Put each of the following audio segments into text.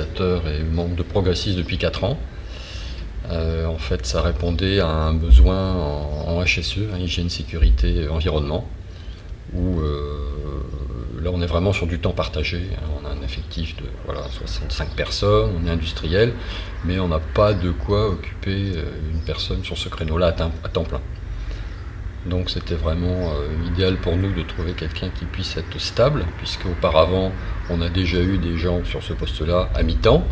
organisateur et membre de Progressys depuis 4 ans. En fait, ça répondait à un besoin en HSE, hygiène, sécurité, environnement, où là on est vraiment sur du temps partagé. On a un effectif de 65 personnes, on est industriel, mais on n'a pas de quoi occuper une personne sur ce créneau-là à temps plein. Donc c'était vraiment idéal pour nous de trouver quelqu'un qui puisse être stable, puisque auparavant on a déjà eu des gens sur ce poste-là à mi-temps,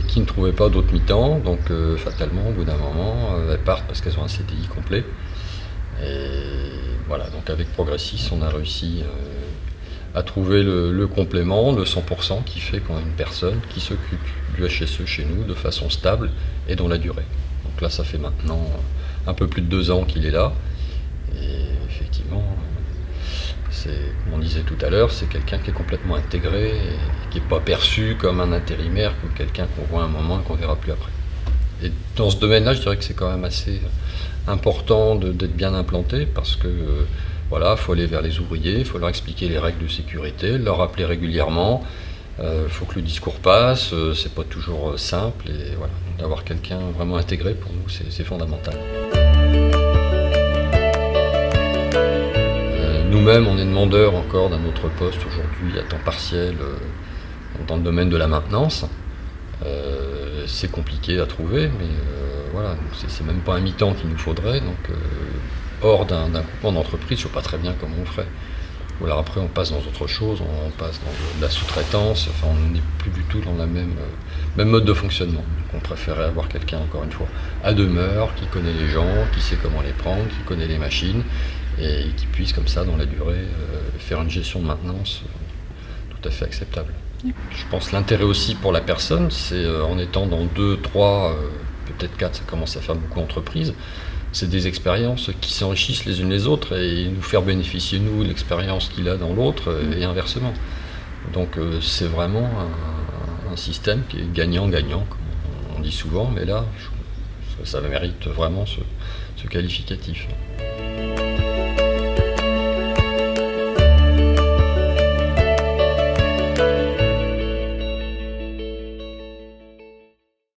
qui ne trouvaient pas d'autres mi-temps, donc fatalement au bout d'un moment elles partent parce qu'elles ont un CDI complet. Et voilà, donc avec Progressys on a réussi à trouver le complément de 100% qui fait qu'on a une personne qui s'occupe du HSE chez nous de façon stable et dans la durée. Donc là ça fait maintenant un peu plus de 2 ans qu'il est là, et effectivement, comme on disait tout à l'heure, c'est quelqu'un qui est complètement intégré et qui n'est pas perçu comme un intérimaire, comme quelqu'un qu'on voit un moment et qu'on ne verra plus après. Et dans ce domaine-là, je dirais que c'est quand même assez important d'être bien implanté, parce que voilà, faut aller vers les ouvriers, il faut leur expliquer les règles de sécurité, leur rappeler régulièrement. Faut que le discours passe, c'est pas toujours simple, et voilà, d'avoir quelqu'un vraiment intégré pour nous c'est fondamental. Nous-mêmes on est demandeurs encore d'un autre poste aujourd'hui à temps partiel dans le domaine de la maintenance. C'est compliqué à trouver, mais voilà, c'est même pas un mi-temps qu'il nous faudrait, donc hors d'un groupement d'entreprise, je ne sais pas très bien comment on ferait. Ou alors après on passe dans autre chose, on passe dans de la sous-traitance, enfin on n'est plus du tout dans la même mode de fonctionnement. Donc on préférait avoir quelqu'un, encore une fois, à demeure, qui connaît les gens, qui sait comment les prendre, qui connaît les machines, et qui puisse comme ça dans la durée faire une gestion de maintenance tout à fait acceptable. Je pense l'intérêt aussi pour la personne, c'est en étant dans 2, 3, peut-être 4, ça commence à faire beaucoup d'entreprises, c'est des expériences qui s'enrichissent les unes les autres et nous faire bénéficier, nous, de l'expérience qu'il a dans l'autre et inversement. Donc c'est vraiment un système qui est gagnant-gagnant, comme on dit souvent, mais là, ça mérite vraiment ce qualificatif.